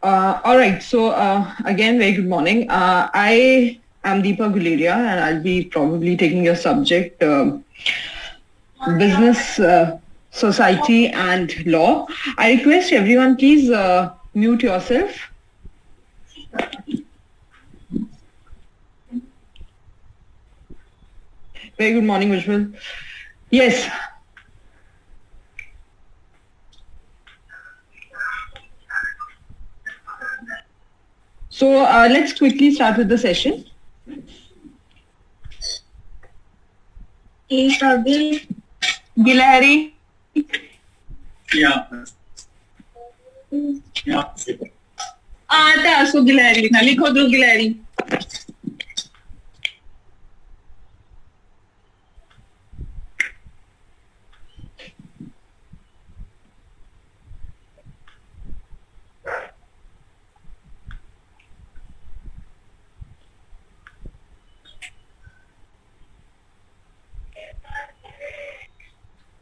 All right. So again, very good morning. I am Deepa Guleria, and I'll be probably taking your subject, business, society, and law. I request everyone, please mute yourself. Very good morning, Ujjwal. Yes. So let's quickly start with the session. Can you start with Gilahari? Yeah. आता है, उसको गिलहरी लिखना, लिखो दो गिलहरी.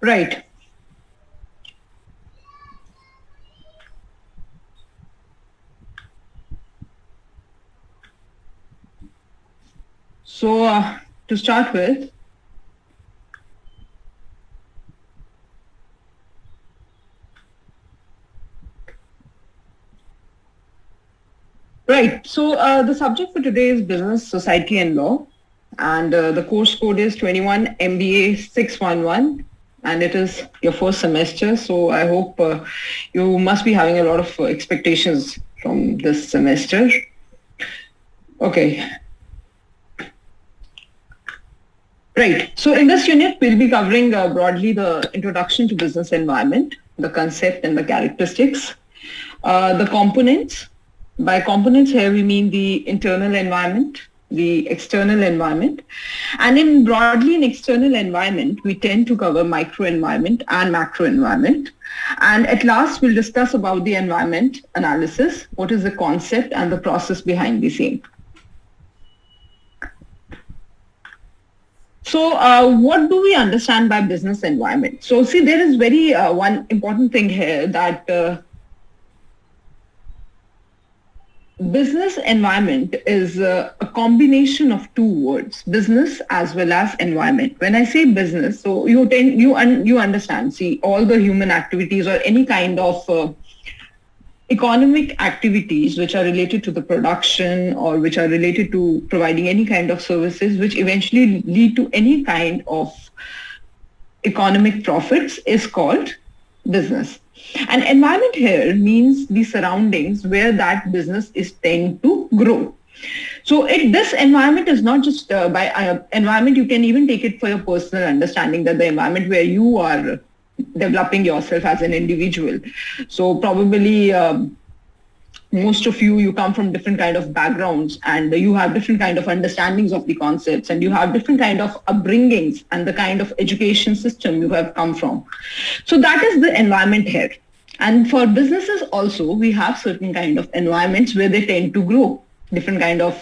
Right. So to start with, right. So the subject for today is business, society, and law, and the course code is 21 MBA 611, and it is your first semester. So I hope you must be having a lot of expectations from this semester. Okay. Right. So in this unit, we'll be covering broadly the introduction to business environment, the concept and the characteristics, the components. By components here, we mean the internal environment, the external environment. And broadly in external environment, we tend to cover micro environment and macro environment. And at last, we'll discuss about the environment analysis, what is the concept and the process behind the same. So what do we understand by business environment? So see, there is very one important thing here that business environment is a combination of two words, business as well as environment. When I say business, so you understand, see, all the human activities or any kind of economic activities which are related to the production or which are related to providing any kind of services which eventually lead to any kind of economic profits is called business. And environment here means the surroundings where that business is tend to grow. So this environment is not just by environment, you can even take it for your personal understanding, that the environment where you are developing yourself as an individual. So probably most of you come from different kind of backgrounds and you have different kind of understandings of the concepts and you have different kind of upbringings and the kind of education system you have come from. So that is the environment here. And for businesses also, we have certain kind of environments where they tend to grow, different kind of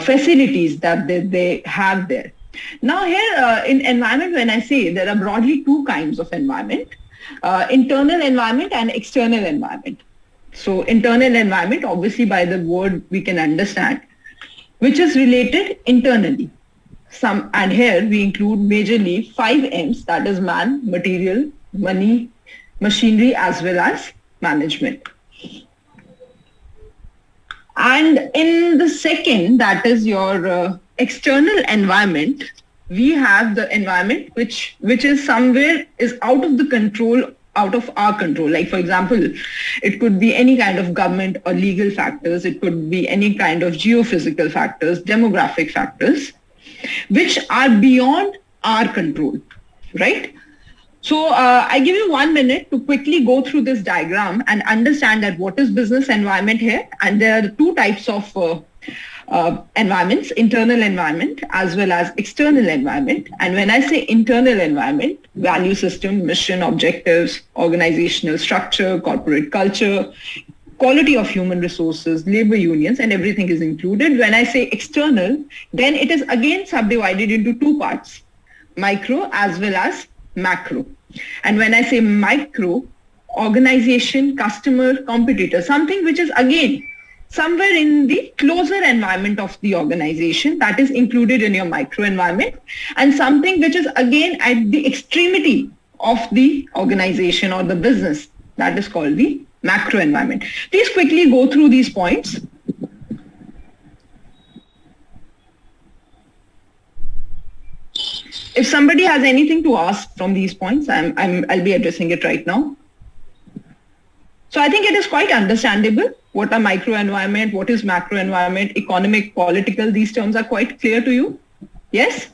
facilities that they have there. Now here in environment, when I say there are broadly two kinds of environment, internal environment and external environment. So internal environment, obviously by the word we can understand, which is related internally. And here we include majorly 5 M's, that is man, material, money, machinery, as well as management. And in the second, that is your external environment, we have the environment which is somewhere is out of the control, out of our control. Like for example, it could be any kind of government or legal factors, it could be any kind of geophysical factors, demographic factors, which are beyond our control, right? So I give you 1 minute to quickly go through this diagram and understand that what is business environment here. And there are two types of environments, internal environment as well as external environment. And when I say internal environment, value system, mission, objectives, organizational structure, corporate culture, quality of human resources, labor unions, and everything is included. When I say external, then it is again subdivided into two parts, micro as well as macro. And when I say micro, organization, customer, competitor, something which is again somewhere in the closer environment of the organization that is included in your micro environment, and something which is again at the extremity of the organization or the business that is called the macro environment. Please quickly go through these points. If somebody has anything to ask from these points, I'll be addressing it right now. So I think it is quite understandable what a micro environment, what is macro environment, economic, political, these terms are quite clear to you. Yes?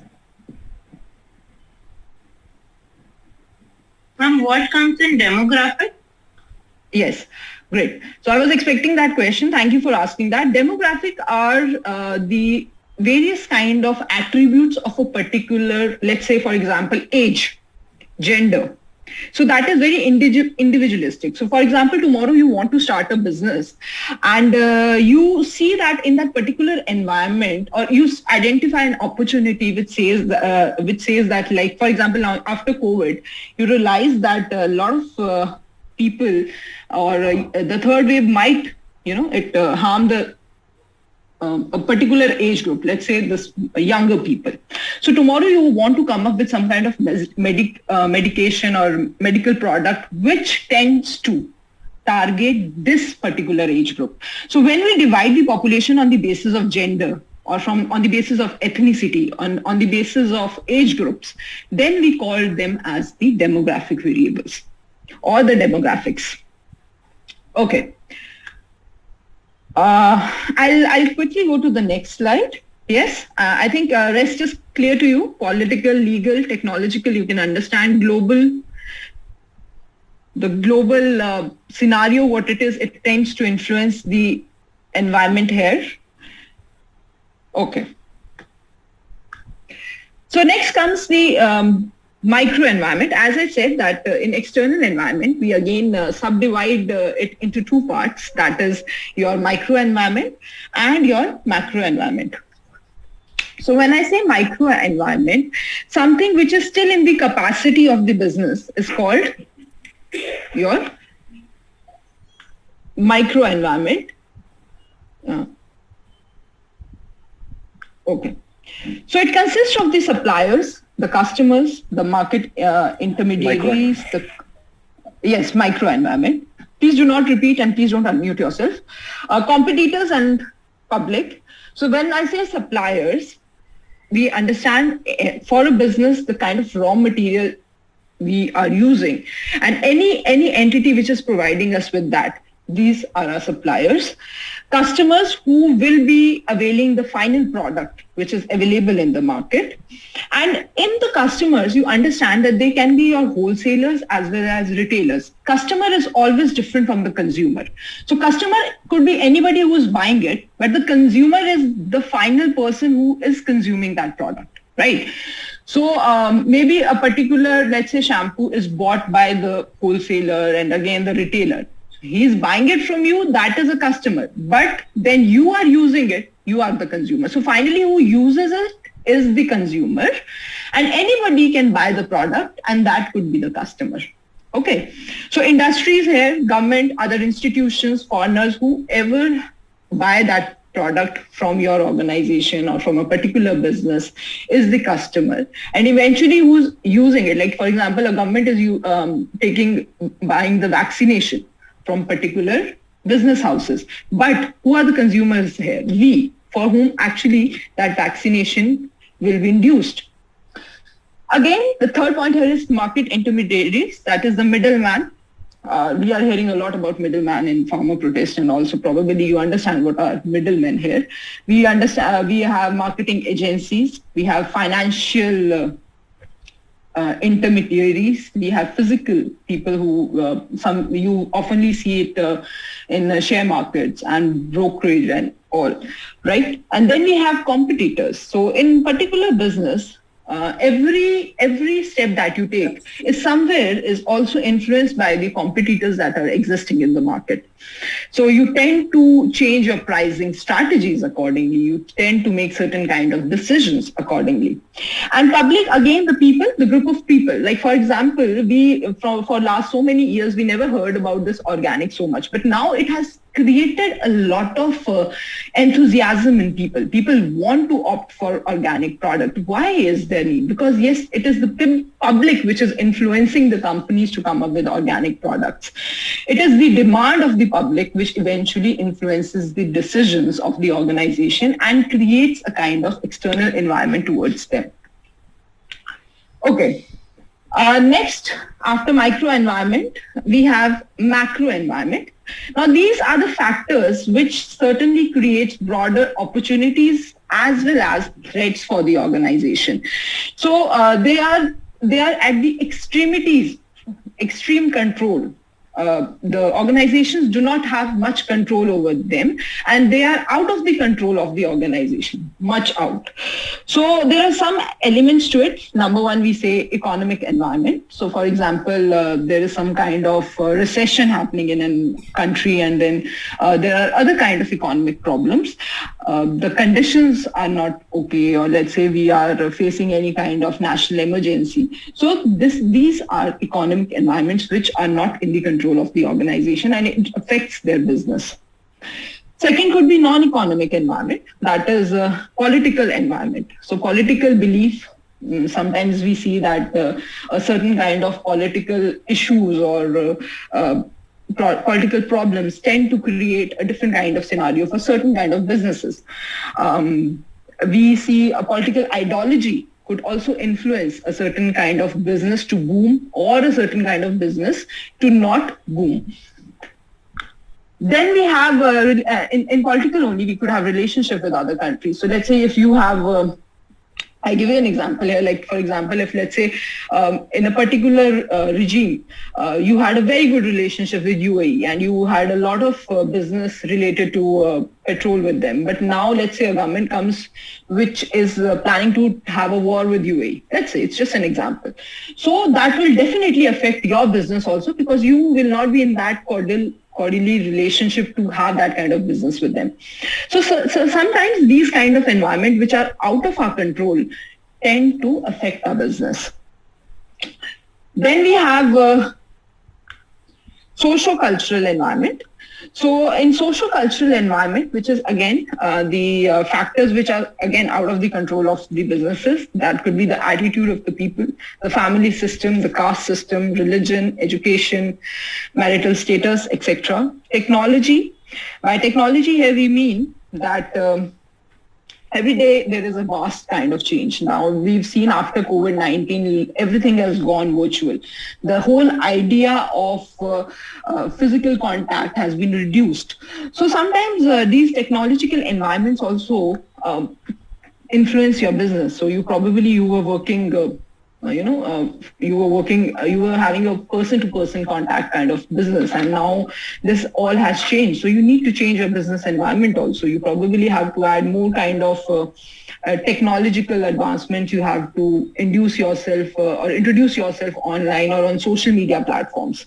Ma'am, what comes in demographic? Yes, great. So I was expecting that question. Thank you for asking that. Demographic are the various kind of attributes of a particular, let's say, for example, age, gender. So that is very individualistic. So for example, tomorrow you want to start a business and you see that in that particular environment, or you identify an opportunity which says that, like, for example, now after COVID, you realize that a lot of people or the third wave might, harm the a particular age group, let's say this younger people. So tomorrow you want to come up with some kind of medication or medical product which tends to target this particular age group. So when we divide the population on the basis of gender or on the basis of ethnicity, on the basis of age groups, then we call them as the demographic variables or the demographics. Okay. I'll quickly go to the next slide. Yes, I think rest is clear to you. Political, legal, technological, you can understand the global scenario, what it is, it tends to influence the environment here. Okay. So next comes the micro environment. As I said that in external environment, we again subdivide it into two parts. That is your micro environment and your macro environment. So when I say micro environment, something which is still in the capacity of the business is called your micro environment. Okay. So it consists of the suppliers, the customers, the market intermediaries, yes, micro environment. Please do not repeat and please don't unmute yourself. Competitors and public. So when I say suppliers, we understand for a business the kind of raw material we are using, and any entity which is providing us with that. These are our suppliers. Customers who will be availing the final product which is available in the market. And in the customers, you understand that they can be your wholesalers as well as retailers. Customer is always different from the consumer. So customer could be anybody who is buying it, but the consumer is the final person who is consuming that product, right? So maybe a particular, let's say, shampoo is bought by the wholesaler and again the retailer. He's buying it from you, that is a customer. But then you are using it, you are the consumer. So finally, who uses it is the consumer. And anybody can buy the product and that could be the customer. Okay. So industries here, government, other institutions, foreigners, whoever buy that product from your organization or from a particular business is the customer. And eventually who's using it? Like, for example, a government is buying the vaccination from particular business houses. But who are the consumers here? We, for whom actually that vaccination will be induced. Again, the third point here is market intermediaries, that is the middleman. We are hearing a lot about middleman in farmer protest, and also probably you understand what are middlemen here. We understand we have marketing agencies, we have financial intermediaries, we have physical people who you oftenly see it in share markets and brokerage and all, right? And then we have competitors. So in particular business, every step that you take is also influenced by the competitors that are existing in the market. So you tend to change your pricing strategies accordingly. You tend to make certain kind of decisions accordingly. And public, again, the people, the group of people. Like, for example, for last so many years, we never heard about this organic so much. But now it has created a lot of enthusiasm in people. People want to opt for organic product. Why is there need? Because yes, it is the public which is influencing the companies to come up with organic products. It is the demand of the public which eventually influences the decisions of the organization and creates a kind of external environment towards them. Okay. Next, after micro environment, we have macro environment. Now, these are the factors which certainly create broader opportunities as well as threats for the organization. So they are at the extremities, extreme control. The organizations do not have much control over them, and they are out of the control of the organization, much out. So there are some elements to it. Number one, we say economic environment. So for example, there is some kind of recession happening in a country, and then there are other kind of economic problems. The conditions are not okay, or let's say we are facing any kind of national emergency. So these are economic environments which are not in the control of the organization, and it affects their business. Second could be non-economic environment, that is a political environment. So political belief, sometimes we see that a certain kind of political issues or political problems tend to create a different kind of scenario for certain kind of businesses. We see a political ideology could also influence a certain kind of business to boom or a certain kind of business to not boom. Then we have, in political only, we could have relationship with other countries. So let's say if you have, I give you an example here, like for example, if let's say in a particular regime, you had a very good relationship with UAE and you had a lot of business related to petrol with them. But now let's say a government comes which is planning to have a war with UAE. Let's say it's just an example. So that will definitely affect your business also, because you will not be in that cordially relationship to have that kind of business with them. So sometimes these kind of environment which are out of our control tend to affect our business. Then we have socio-cultural environment. So in socio-cultural environment, which is again the factors which are again out of the control of the businesses, that could be the attitude of the people, the family system, the caste system, religion, education, marital status, etc. Technology. By technology here we mean that every day there is a vast kind of change. Now we've seen after COVID-19, everything has gone virtual. The whole idea of physical contact has been reduced. So sometimes these technological environments also influence your business. So you were working you were having a person-to-person contact kind of business, and now this all has changed. So you need to change your business environment also. You probably have to add more kind of technological advancement. You have to introduce yourself online or on social media platforms.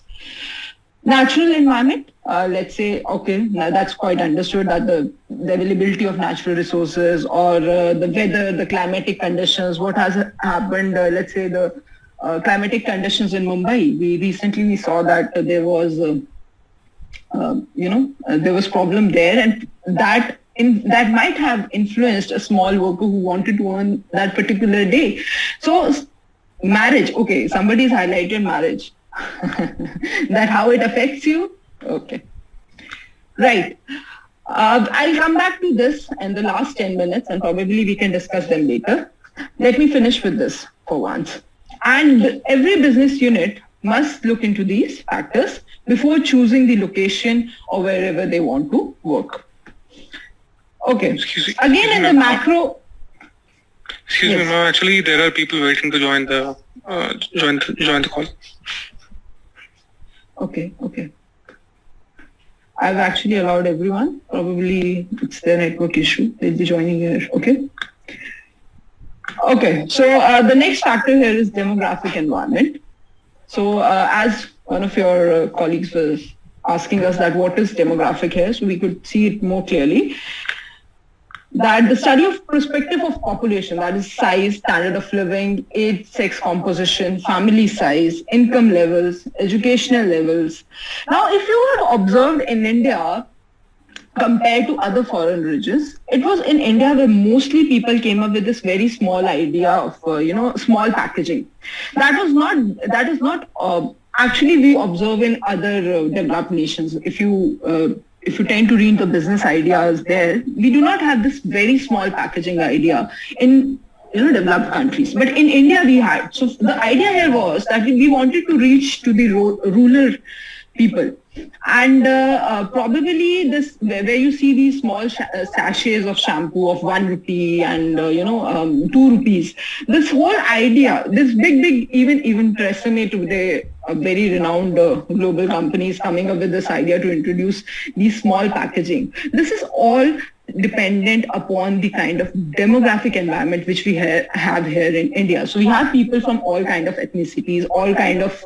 Natural environment, let's say, okay, now that's quite understood, that the availability of natural resources or the weather, the climatic conditions, what has happened, let's say the climatic conditions in Mumbai. We recently saw that there was, there was problem there, and that might have influenced a small worker who wanted to earn that particular day. So marriage, okay, somebody's highlighted marriage. That how it affects you? Okay. Right. I'll come back to this in the last 10 minutes, and probably we can discuss them later. Let me finish with this for once. And every business unit must look into these factors before choosing the location or wherever they want to work. Okay. Again, in the macro... Excuse me, ma'am. Actually, there are people waiting to join the call. Okay. I've actually allowed everyone. Probably it's their network issue. They'll be joining here. Okay. So the next factor here is demographic environment. So as one of your colleagues was asking us that what is demographic here, so we could see it more clearly. That the study of perspective of population, that is size, standard of living, age, sex composition, family size, income levels, educational levels. Now, if you have observed in India, compared to other foreign regions, it was in India where mostly people came up with this very small idea of, small packaging. That is not actually we observe in other developed nations. If you tend to read the business ideas there, we do not have this very small packaging idea in developed countries. But in India we had. So the idea here was that we wanted to reach to the rural people. And probably this, where you see these small sachets of shampoo of 1 rupee and 2 rupees, this whole idea, this big even Tresemme today, a very renowned global companies coming up with this idea to introduce these small packaging. This is all dependent upon the kind of demographic environment which we have here in India. So we have people from all kind of ethnicities, all kind of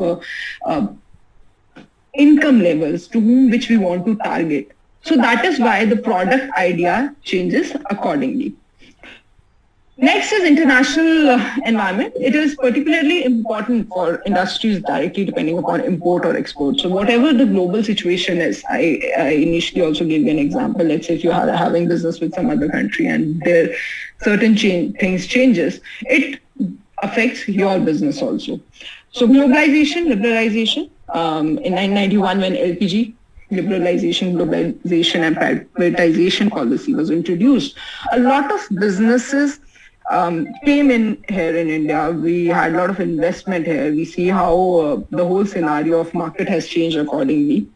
income levels to which we want to target. So that is why the product idea changes accordingly. Next is international environment. It is particularly important for industries directly depending upon import or export. So whatever the global situation is, I initially also gave you an example. Let's say if you are having business with some other country and there certain things changes, it affects your business also. So globalization, liberalization. In 1991 when LPG, globalization and privatization policy was introduced, a lot of businesses came in here in India. We had a lot of investment here. We see how the whole scenario of market has changed accordingly.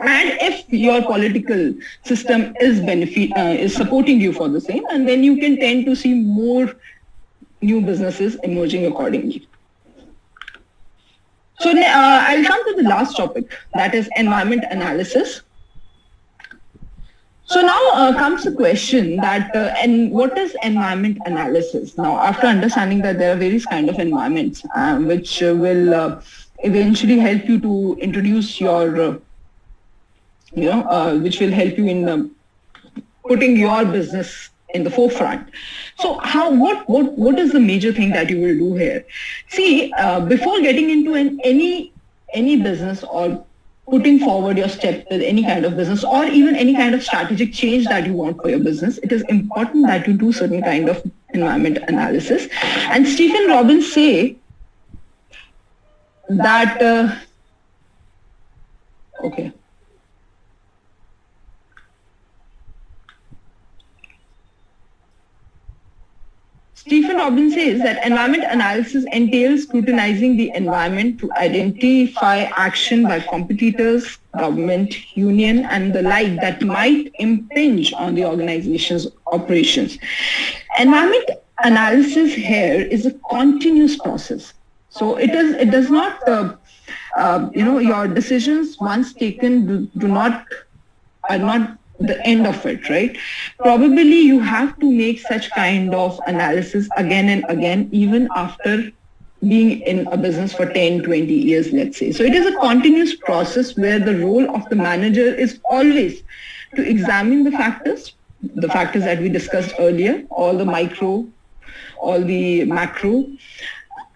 And if your political system is supporting you for the same, and then you can tend to see more new businesses emerging accordingly. So I'll come to the last topic, that is environment analysis. So now comes the question that, and what is environment analysis? Now, after understanding that there are various kind of environments which will eventually help you to introduce your, which will help you in putting your business in the forefront. So what is the major thing that you will do here? See, before getting into any business or putting forward your step with any kind of business or even any kind of strategic change that you want for your business, it is important that you do certain kind of environment analysis. And Stephen Robbins say that, okay. Stephen Robbins says that environment analysis entails scrutinizing the environment to identify action by competitors, government, union, and the like that might impinge on the organization's operations. Environment analysis here is a continuous process. So it does not, your decisions once taken are not the end of it, right? Probably you have to make such kind of analysis again and again, even after being in a business for 10, 20 years, let's say. So it is a continuous process where the role of the manager is always to examine the factors that we discussed earlier, all the micro, all the macro,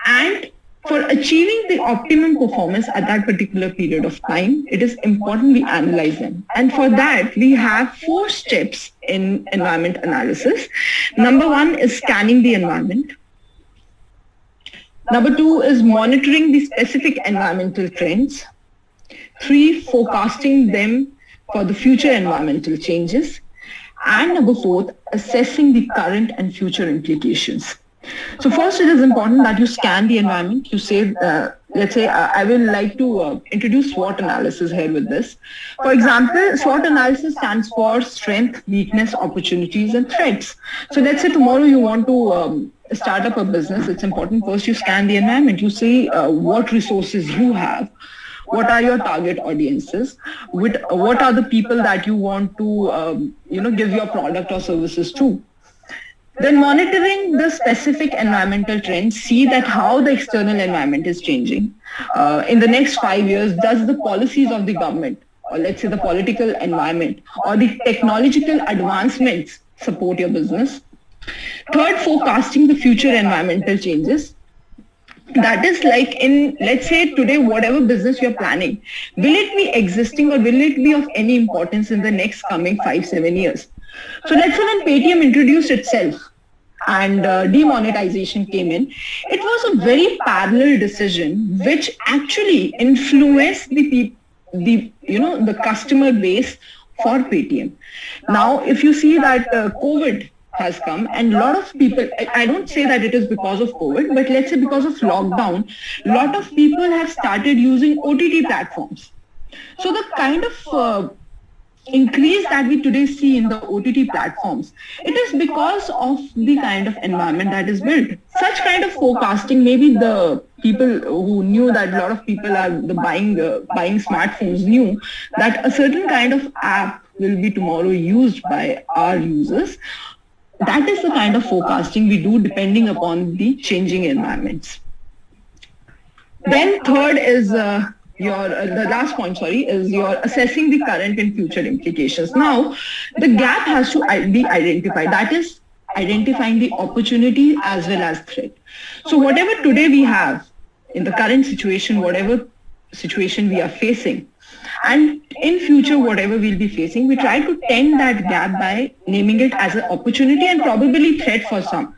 and for achieving the optimum performance at that particular period of time, it is important we analyze them. And for that, we have 4 steps in environment analysis. Number 1 is scanning the environment. Number 2 is monitoring the specific environmental trends. 3, forecasting them for the future environmental changes. And number 4, assessing the current and future implications. So first, it is important that you scan the environment. You say, let's say, I will like to introduce SWOT analysis here with this. For example, SWOT analysis stands for strength, weakness, opportunities, and threats. So let's say tomorrow you want to start up a business. It's important first you scan the environment. You see what resources you have. What are your target audiences? What are the people that you want to, give your product or services to? Then monitoring the specific environmental trends, see that how the external environment is changing. In the next 5 years, does the policies of the government or let's say the political environment or the technological advancements support your business. Third, forecasting the future environmental changes. That is like in, let's say today, whatever business you're planning, will it be existing or will it be of any importance in the next coming 5-7 years? So let's say when Paytm introduced itself and demonetization came in, it was a very parallel decision which actually influenced the customer base for Paytm. Now, if you see that COVID has come and a lot of people, I don't say that it is because of COVID, but let's say because of lockdown, a lot of people have started using OTT platforms. So the kind of increase that we today see in the OTT platforms, it is because of the kind of environment that is built. Such kind of forecasting, maybe the people who knew that a lot of people are buying smartphones knew that a certain kind of app will be tomorrow used by our users. That is the kind of forecasting we do depending upon the changing environments. Then third is the last point, is your assessing the current and future implications. Now, the gap has to be identified. That is identifying the opportunity as well as threat. So whatever today we have in the current situation, whatever situation we are facing, and in future, whatever we'll be facing, we try to tend that gap by naming it as an opportunity and probably threat for some.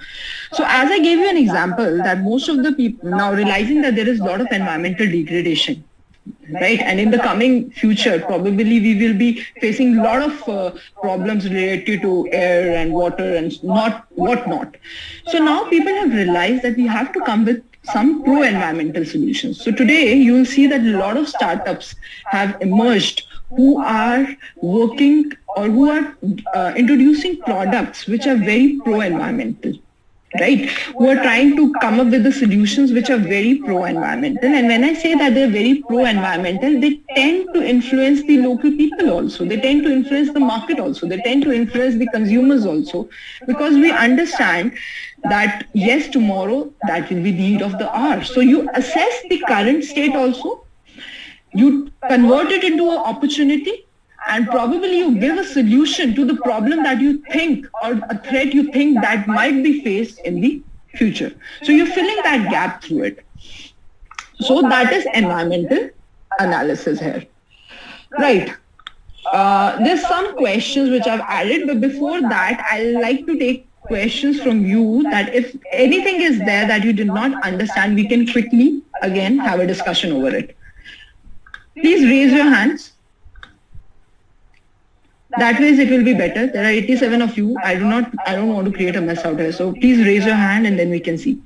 So as I gave you an example that most of the people now realizing that there is a lot of environmental degradation, right? And in the coming future, probably we will be facing a lot of problems related to air and water and whatnot. So now people have realized that we have to come with some pro-environmental solutions. So today you will see that a lot of startups have emerged who are working or who are introducing products which are very pro-environmental, right? Who are trying to come up with the solutions which are very pro-environmental. And when I say that they're very pro-environmental, they tend to influence the local people also. They tend to influence the market also. They tend to influence the consumers also, because we understand that yes, tomorrow that will be the need of the hour. So you assess the current state also, you convert it into an opportunity, and probably you give a solution to the problem that you think or a threat you think that might be faced in the future. So you're filling that gap through it. So that is environmental analysis here. Right. There's some questions which I've added, but before that, I'd like to take questions from you that if anything is there that you did not understand, we can quickly again have a discussion over it. Please raise your hands. That way it will be better. There are 87 of you. I don't want to create a mess out here. So please raise your hand and then we can see.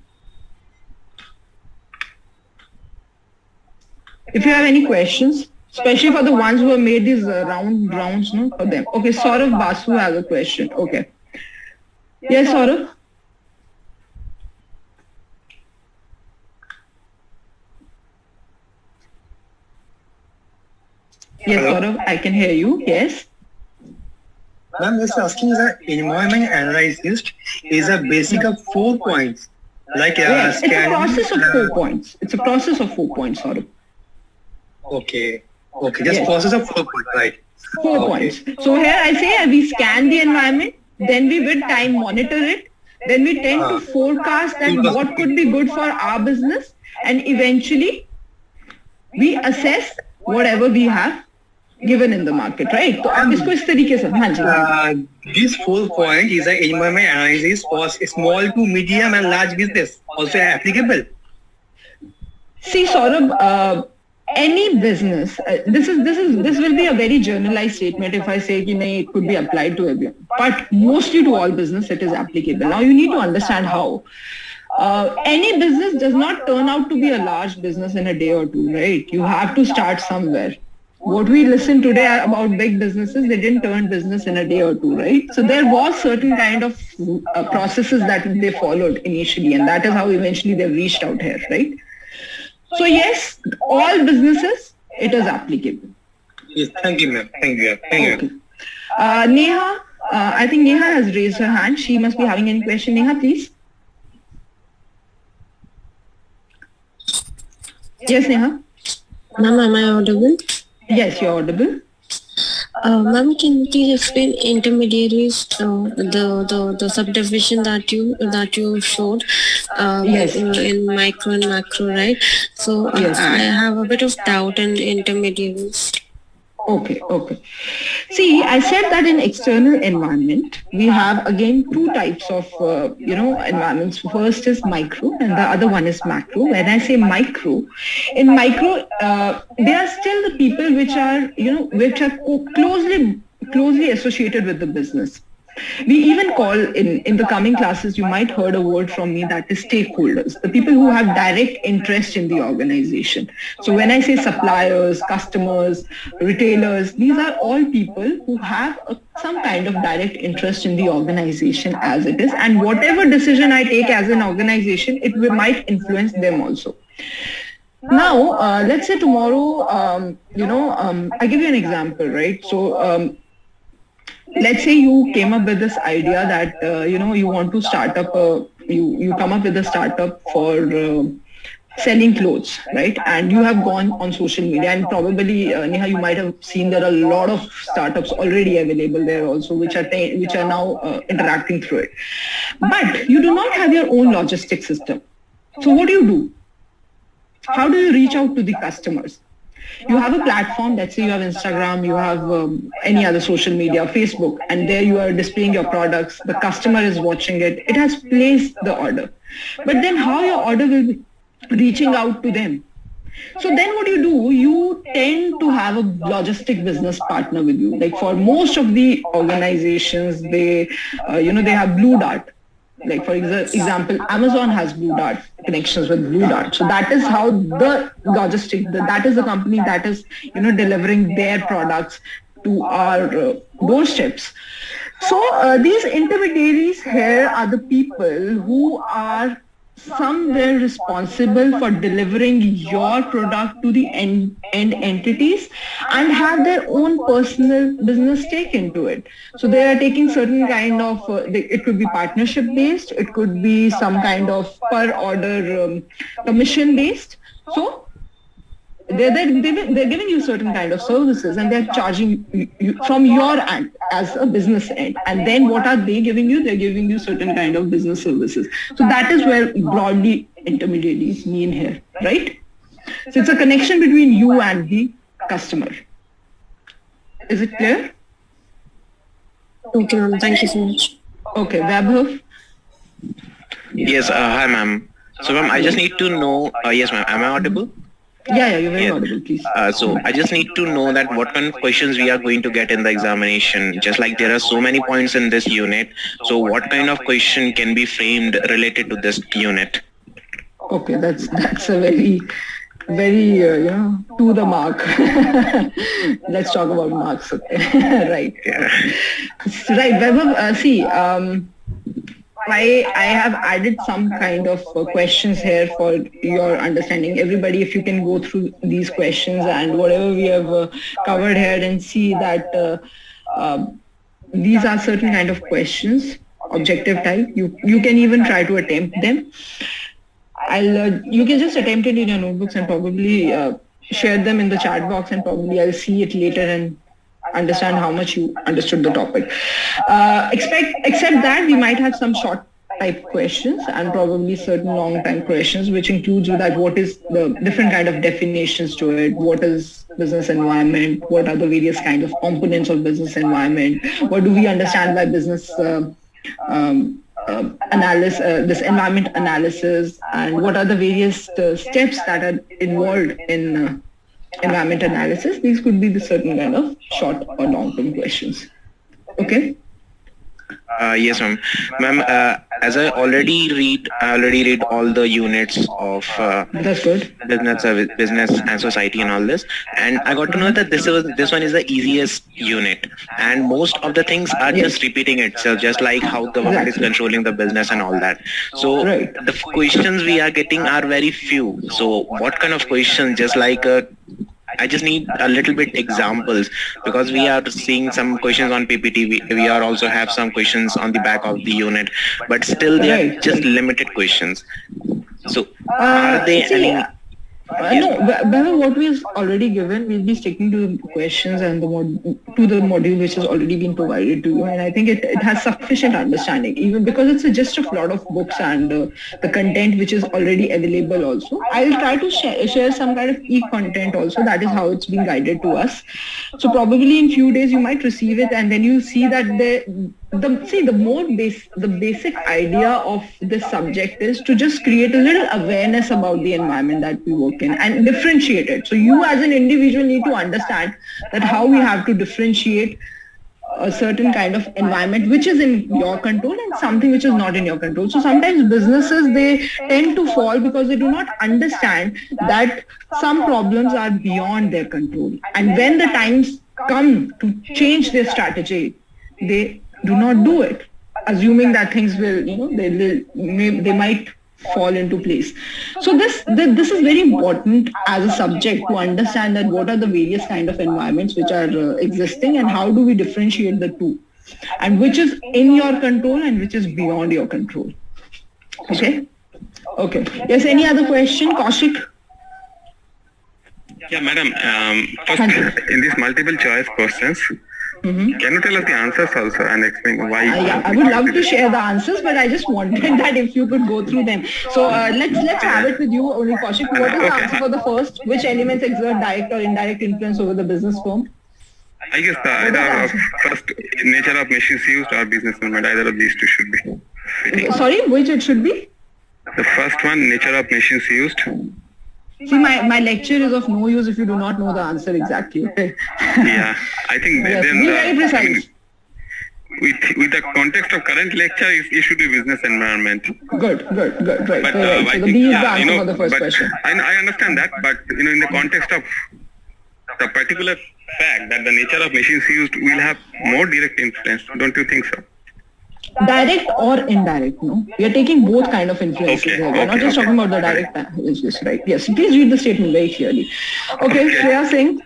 If you have any questions, especially for the ones who have made these rounds, no, for them. Okay, Saurav Basu has a question. Okay. Yes, Saurav? Yes, Saurav, I can hear you. Yes. I'm just asking, the environment analysis is a basic of 4 points. Like yes, it's a process of 4 points. It's a process of 4 points, Saurav. Okay. Just yes. Process of 4 points, right? 4 points. So here I say we scan the environment, then we with time monitor it, then we tend to forecast that what could be good for our business, and eventually we assess whatever we have given in the market, right? So आप इसको इस तरीके से हाँ जी. This 4 point is an environment analysis for small to medium and large business. Also applicable. See, Saurabh, any business. This will be a very generalized statement if I say that it could be applied to everyone, but mostly to all business it is applicable. Now you need to understand how. Any business does not turn out to be a large business in a day or two, right? You have to start somewhere. What we listen today about big businesses, they didn't turn business in a day or two, right? So there was certain kind of processes that they followed initially, and that is how eventually they reached out here, right? So yes, all businesses, it is applicable. Yes, thank you, ma'am. Thank you. Okay. Neha, I think Neha has raised her hand. She must be having any question. Neha, please. Yes, Neha. Ma'am, am I audible? Yes, you're audible. Ma'am, can you please explain intermediaries, the subdivision that you showed, Yes, in micro and macro, right? So yes. I have a bit of doubt in intermediaries. Okay, okay. See, I said that in external environment, we have again two types of, environments. First is micro and the other one is macro. When I say micro, in micro, they are still the people which are, which are closely associated with the business. We even call in the coming classes, you might heard a word from me that is stakeholders, the people who have direct interest in the organization. So when I say suppliers, customers, retailers, these are all people who have some kind of direct interest in the organization as it is. And whatever decision I take as an organization, might influence them also. Now, let's say tomorrow, I give you an example, right? So, let's say you came up with this idea that you want to start up you come up with a startup for selling clothes, right? And you have gone on social media, and probably Neha, you might have seen there are a lot of startups already available there also, which are now interacting through it. But you do not have your own logistic system. So what do? How do you reach out to the customers? You have a platform, let's say you have Instagram, you have any other social media, Facebook, and there you are displaying your products. The customer is watching it. It has placed the order. But then how your order will be reaching out to them? So then what do? You tend to have a logistic business partner with you. Like for most of the organizations, they have Blue Dart. Like for example, Amazon has Blue Dart connections with Blue Dart. So that is how the logistic, that is the company that is, delivering their products to our doorsteps. So these intermediaries here are the people who are somewhere responsible for delivering your product to the end entities and have their own personal business stake into it. So they are taking certain kind of, it could be partnership based, it could be some kind of per order commission based. So they're giving you certain kind of services and they're charging you from your end as a business end. And then what are they giving you? They're giving you certain kind of business services. So that is where broadly intermediaries mean here, right? So it's a connection between you and the customer. Is it clear? Okay, ma'am. Thank you so much. Okay, Vaibhav? Yes, hi ma'am. So ma'am, I just need to know, yes ma'am, am I audible? Yeah, you're very audible, please. So I just need to know that what kind of questions we are going to get in the examination. Just like there are so many points in this unit. So what kind of question can be framed related to this unit? Okay, that's a very to the mark. Let's talk about marks. Okay. Right. Yeah. Right, Vaibhav, see, I have added some kind of questions here for your understanding. Everybody, if you can go through these questions and whatever we have covered here and see that these are certain kind of questions, objective type. You can even try to attempt them. You can just attempt it in your notebooks and probably share them in the chat box, and probably I'll see it later and understand how much you understood the topic. Except that we might have some short type questions and probably certain long time questions, which includes that what is the different kind of definitions to it, what is business environment, what are the various kind of components of business environment, what do we understand by business analysis, this environment analysis, and what are the various steps that are involved in environment analysis. These could be the certain kind of short or long-term questions. Okay. Yes, ma'am. Ma'am, as I already read all the units of That's good. business and society and all this, and I got to know that this one is the easiest unit, and most of the things are just repeating itself, just like how the government is controlling the business and all that. So the questions we are getting are very few. So what kind of questions? Just like I just need a little bit examples, because we are seeing some questions on PPT. We are also have some questions on the back of the unit, but still they are just limited questions. So are they any? No, Bhavan, what we've already given, we'll be sticking to the questions and to the module which has already been provided to you. And I think it has sufficient understanding, even because it's a gist of a lot of books and the content which is already available also. I'll try to share some kind of e-content also. That is how it's been guided to us. So probably in few days you might receive it, and then you see that the basic idea of this subject is to just create a little awareness about the environment that we work in and differentiate it. So you as an individual need to understand that how we have to differentiate a certain kind of environment which is in your control and something which is not in your control. So sometimes businesses, they tend to fall because they do not understand that some problems are beyond their control. And when the times come to change their strategy, they do not do it, assuming that things will, they might fall into place. So this is very important as a subject to understand that what are the various kind of environments which are existing and how do we differentiate the two, and which is in your control and which is beyond your control. Okay. Yes, any other question, Kaushik? Yeah, madam. First, in these multiple choice questions, can you tell us the answers also and explain why? I would love to share the answers, but I just wanted that if you could go through them. So let's have it with you only, Kaushik. What is the answer for the first? Which elements exert direct or indirect influence over the business firm? I guess either of first nature of machines used or business environment. Either of these two should be fitting. Sorry, which it should be? The first one, nature of machines used. See, my lecture is of no use if you do not know the answer exactly. Okay. Yeah, I think yes, then be very precise. With the context of current lecture, it should be business environment. Good, right. But right. So the B is the answer for the first question. I understand that, but in the context of the particular fact that the nature of machines used will have more direct influence, don't you think so? Direct or indirect, no? We are taking both kind of influences here. We are not just talking about the direct influences, right? Yes, please read the statement very clearly. Okay, Shreya Singh.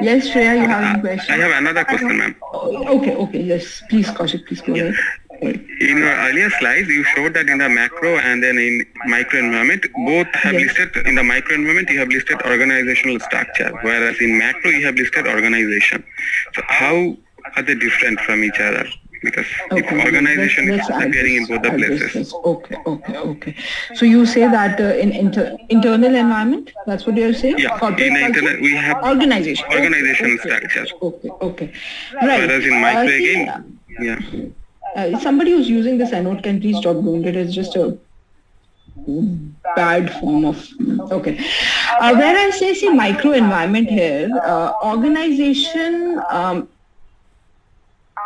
Yes, Shreya, you have a question? I have another question, ma'am. Okay, yes. Please, Kaushik, please go ahead. In your earlier slides, you showed that in the macro and then in micro environment, both have listed, in the micro environment, you have listed organizational structure, whereas in macro, you have listed organization. So how are they different from each other? Because if organization is appearing in both the places. Okay. So you say that in internal environment, that's what you're saying? Yeah, in internal, we have organizational structure. Okay. Right. Whereas in micro again, somebody who's using this EndNote can please stop doing it. It's just a bad form of okay. Where I say micro environment here, organization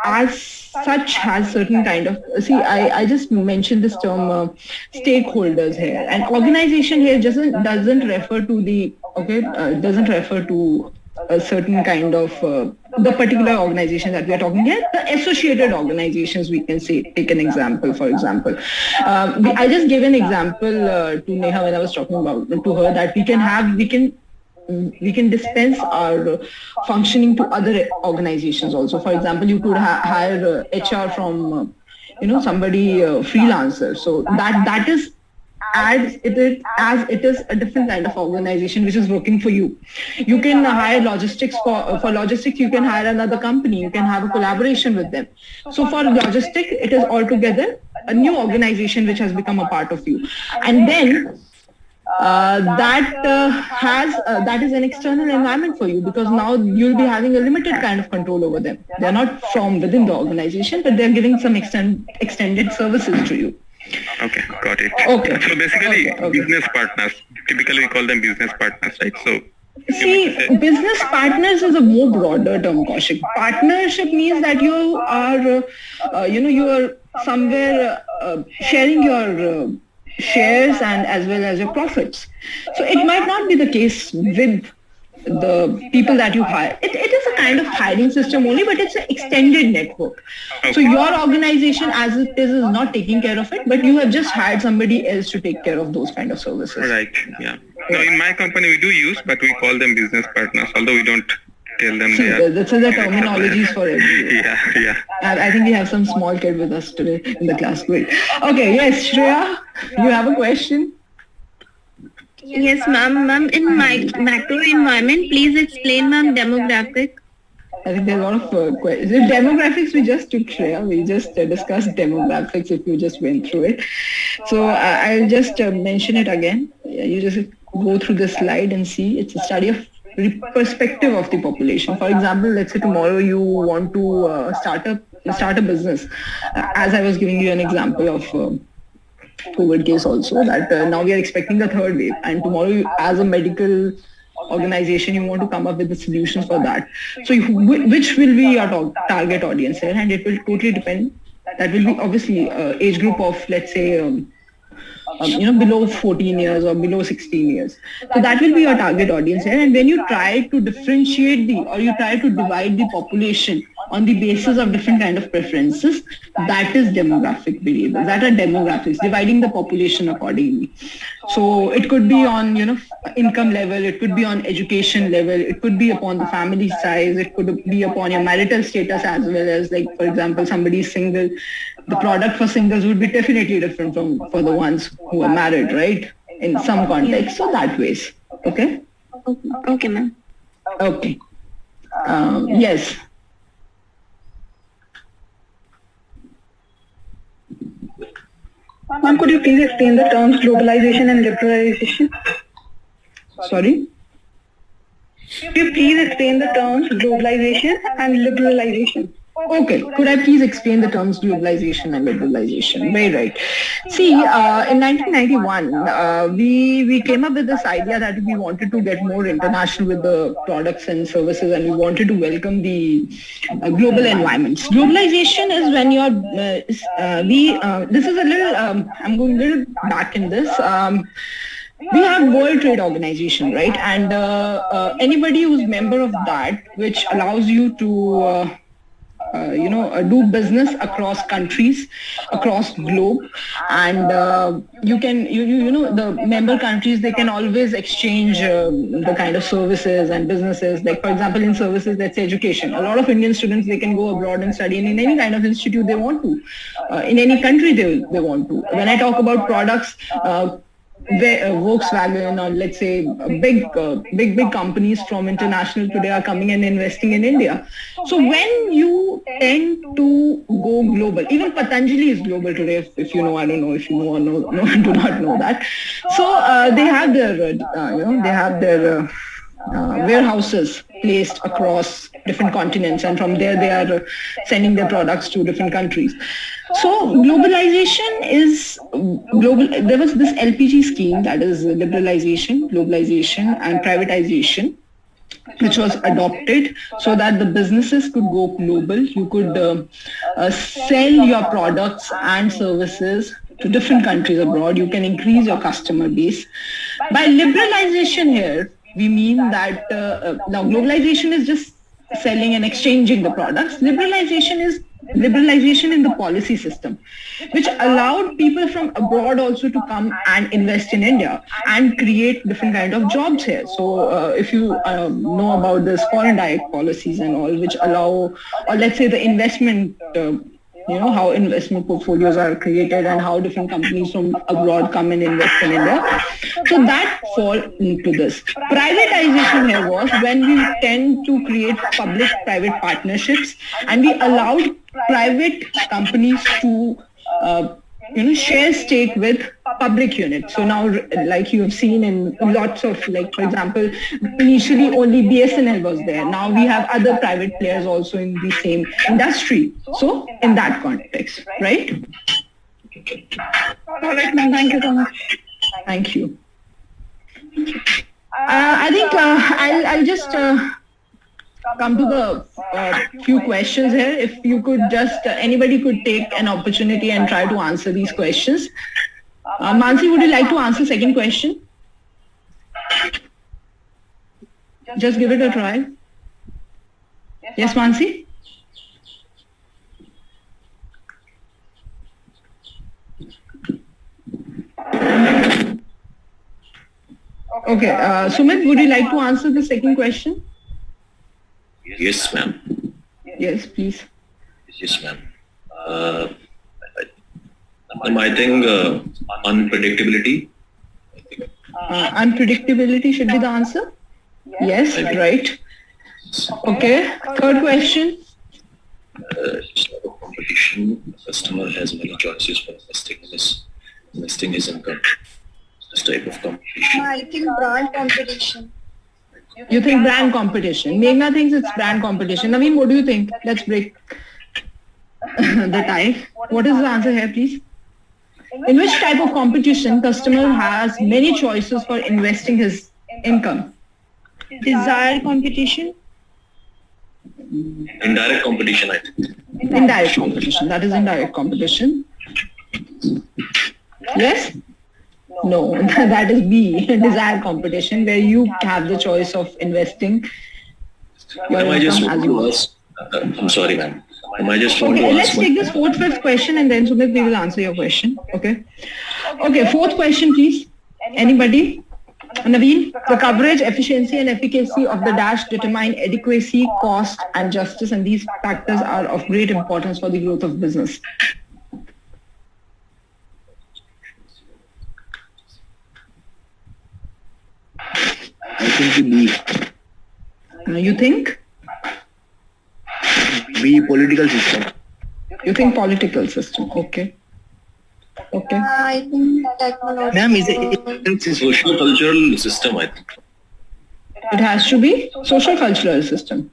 as such has certain kind of I just mentioned this term stakeholders here, and organization here doesn't refer to the doesn't refer to a certain kind of the particular organization that we are talking here. The associated organizations, we can say, take an example. For example, I just gave an example to Neha when I was talking about to her that we can dispense our functioning to other organizations also. For example, you could hire HR from somebody freelancer. So that is as it is a different kind of organization which is working for you. You can hire logistics for logistics. You can hire another company. You can have a collaboration with them. So for logistics, it is altogether a new organization which has become a part of you, and then that is an external environment for you, because now you'll be having a limited kind of control over them. They're not from within the organization, but they're giving some extended services to you. Okay, got it. Okay. So basically, business partners. Typically, we call them business partners, right? So. See, business partners is a more broader term, Kaushik. Partnership means that you are, you are somewhere sharing your shares and as well as your profits. So it might not be the case with the people that you hire. It is a kind of hiring system only, but it's an extended network. Okay. So your organization as it is not taking care of it, but you have just hired somebody else to take care of those kind of services. Right, yeah. Now in my company we do use, but we call them business partners, although we don't tell them they are. This is the terminologies for everyone. Yeah. I think we have some small kid with us today in the class. Great. Okay, yes, Shreya, you have a question? Yes, ma'am. Ma'am, in macro environment, please explain, ma'am, demographic. I think there are a lot of questions. Demographics, we just took Shreya. We just discussed demographics if you just went through it. So I'll just mention it again. You just go through the slide and see. It's a study of perspective of the population. For example, let's say tomorrow you want to start a business. As I was giving you an example of COVID case also, that now we are expecting the third wave, and tomorrow as a medical organization you want to come up with the solutions for that. So which will be your target audience here, and it will totally depend. That will be obviously age group of, let's say, below 14 years or below 16 years. So that will be your target audience here. And when you try to differentiate you try to divide the population on the basis of different kind of preferences, that is demographic variables. That are demographics, dividing the population accordingly. So it could be on, income level, it could be on education level, it could be upon the family size, it could be upon your marital status, as well as, like, for example, somebody is single. The product for singles would be definitely different for the ones who are married, right? In some context. So that ways. Okay? Okay, ma'am. Okay. Yes. Ma'am, could you please explain the terms globalization and liberalization? Sorry? Could you please explain the terms globalization and liberalization? Okay, could I please explain the terms globalization and liberalization? Very right. See, in 1991, we came up with this idea that we wanted to get more international with the products and services, and we wanted to welcome the global environments. Globalization is when you're, this is a little, I'm going a little back in this. We have World Trade Organization, right? And anybody who's member of that, which allows you to do business across countries, across globe, and the member countries, they can always exchange the kind of services and businesses. Like, for example, in services, let's say education. A lot of Indian students, they can go abroad and study in any kind of institute they want to, in any country they want to. When I talk about products, Volkswagen, or let's say big companies from international today are coming and investing in India. So when you tend to go global, even Patanjali is global today, if you know, I don't know if you know or no, do not know that. So they have their warehouses placed across different continents, and from there they are sending their products to different countries. So globalization is global. There was this LPG scheme, that is liberalization, globalization and privatization, which was adopted so that the businesses could go global. You could sell your products and services to different countries abroad. You can increase your customer base. By liberalization here, we mean that now globalization is just selling and exchanging the products. Liberalization is liberalization in the policy system, which allowed people from abroad also to come and invest in India and create different kind of jobs here. So if you know about this foreign direct policies and all, which allow, or let's say the investment, how investment portfolios are created and how different companies from abroad come and invest in India. So that fall into this. Privatization here was when we tend to create public-private partnerships, and we allowed private companies to share stake with public units. So now, like you have seen in lots of, like, for example, initially only BSNL was there. Now we have other private players also in the same industry. So in that context, right? All right, ma'am. Thank you so much. Thank you. I think I'll just come to the few questions here. If you could just, anybody could take an opportunity and try to answer these questions. Mansi, would you like to answer second question? Just give it a try. Yes, Mansi? Okay, Sumit, would you like to answer the second question? Yes, ma'am. Yes, please. Yes, ma'am. I think unpredictability. Unpredictability should be the answer. Yes, right. Okay. Third question. It's not a competition. The customer has many choices for investing his income. This type of competition. I think brand competition. You think brand competition. Meghna thinks it's brand competition. Naveen, what do you think? Let's break the tie. What is the answer here, please? In which type of competition customer has many choices for investing his income? Desired competition. Indirect competition, I think. Indirect competition. That is indirect competition. Yes? No, that is B, desired competition, where you have the choice of investing your I just income as want you to want. ask, I'm sorry, ma'am. I just want Okay, to let's ask take this fourth, fifth question and then Sumit, we will answer your question. Okay. Okay, fourth question, please. Anybody? Naveen, the coverage, efficiency and efficacy of the dash determine adequacy, cost and justice, and these factors are of great importance for the growth of business. I think B. You think? B, political system. You think political system. Okay. Okay. I think technology. Ma'am, it's a social cultural system, I think. It has to be social cultural system.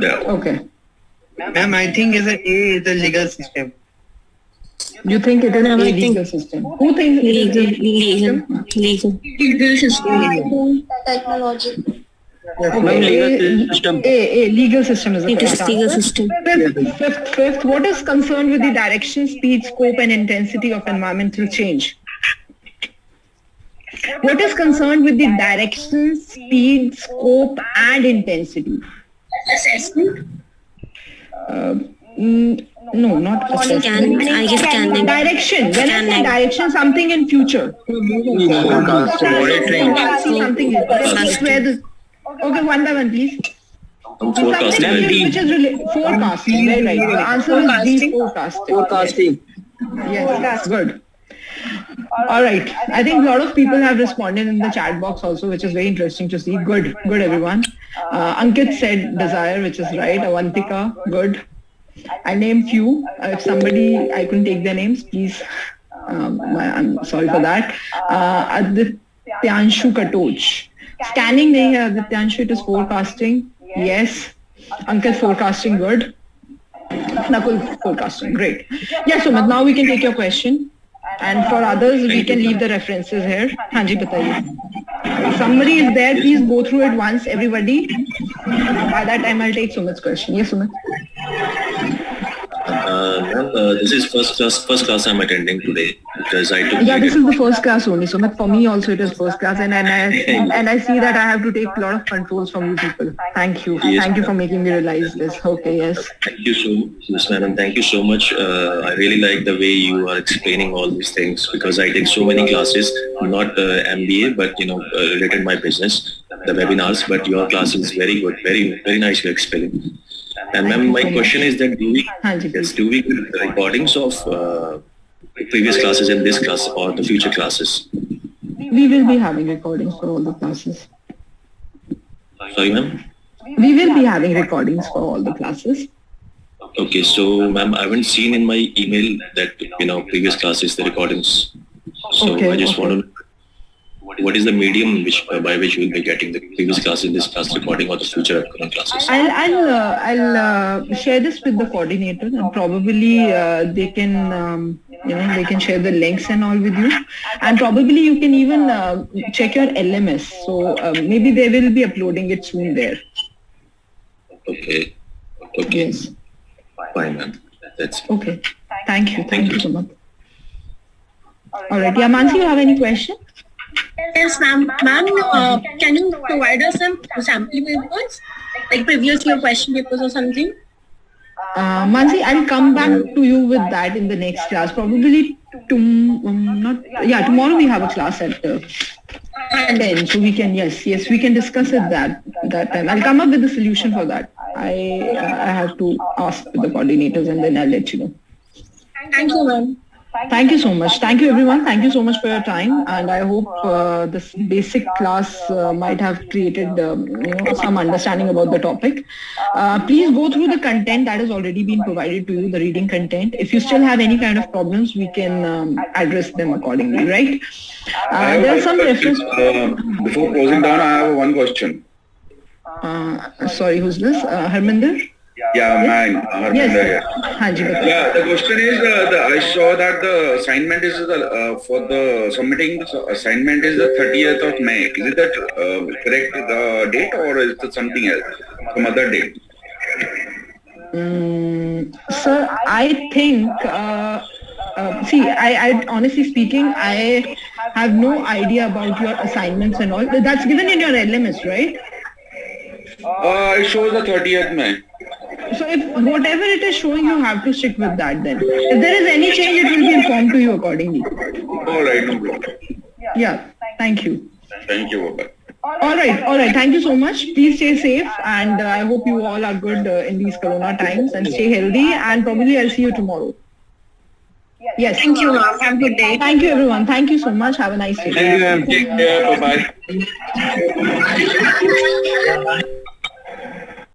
Yeah. Okay. Ma'am, I think is the legal system. You think it is a legal system? Who thinks it is a Legal. Legal system. Technology. A legal system is the It is correct legal answer. system. Fifth, what is concerned with the direction, speed, scope and intensity of environmental change? What is concerned with the direction, speed, scope and intensity? Assessment. No, not assessment. I guess scanning. Direction. When I say Scanning. direction, something in future. Something okay, one by one, please. Forecasting. Something which is forecasting. Very right. The answer is B, forecasting. Forecasting. Yes, good. All right. I think a lot of people have responded in the chat box also, which is very interesting to see. Good, everyone. Ankit said desire, which is right. Avantika, good. I named few. If somebody, I couldn't take their names, please. I'm sorry for that. Adityanshu Katoch. Scanning nahi hai Adityanshu, it is forecasting. Yes. Ankit, forecasting, good. Nakul, forecasting, great. Yes, Sumit, now we can take your question. And for others, we can leave the references here. Hanji, bataiye. If somebody is there, please go through it once, everybody. By that time, I'll take Sumit's question. Yes, Sumit. Ma'am, this is first class I'm attending today because I took. Yeah, this is the first class only. Sumit, for me also it is first class, and I see that I have to take a lot of controls from you people. Thank you. Yes, Thank you for making me realize this. Okay, yes. Thank you so much, yes, ma'am, and thank you so much. I really like the way you are explaining all these things because I take so many classes, not MBA, but related to my business, the webinars. But your class is very good, very nice you're explaining. And ma'am, my question is that do we get recordings of previous classes in this class or the future classes? We will be having recordings for all the classes. Sorry, ma'am? We will be having recordings for all the classes. Okay, so ma'am, I haven't seen in my email that, previous classes, the recordings. So Okay, I just okay. want to know what is the medium by which you will be getting the previous classes, this class recording or the future upcoming classes? I'll share this with the coordinator and probably they can they can share the links and all with you, and probably you can even check your LMS. So maybe they will be uploading it soon there. Okay. Yes. Fine, ma'am. That's Okay. Thank you so much. All right. Yeah, Mansi, you have any question? Yes, ma'am. Ma'am, can you provide us some sample papers, like previous year question papers or something? Mansi, I'll come back to you with that in the next class. Probably tomorrow we have a class at 10, so we can we can discuss it that time. I'll come up with a solution for that. I have to ask the coordinators and then I'll let you know. Thank you, ma'am. Thank you so much. Thank you, everyone. Thank you so much for your time. And I hope this basic class might have created some understanding about the topic. Please go through the content that has already been provided to you, the reading content. If you still have any kind of problems, we can address them accordingly, right? There are some references. Before closing down, I have one question. Sorry, who's this? Harminder? Yeah, mine. Yes. Yeah, the question is, I saw that the assignment is for the submitting the assignment is the 30th of May. Is it that correct date, or is it something else, some other date? Sir, I think, see, I honestly speaking, I have no idea about your assignments and all. That's given in your LMS, right? It shows the 30th May. So if whatever it is showing, you have to stick with that then. If there is any change, it will be informed to you accordingly. All right, no problem. Yeah, thank you. Thank you, Baba. All right. Thank you so much. Please stay safe, and I hope you all are good in these corona times, and stay healthy, and probably I'll see you tomorrow. Yes. Thank you, ma'am. Have a good day. Thank you, everyone. Thank you so much. Have a nice day. Thank you, ma'am. Take care. Bye-bye.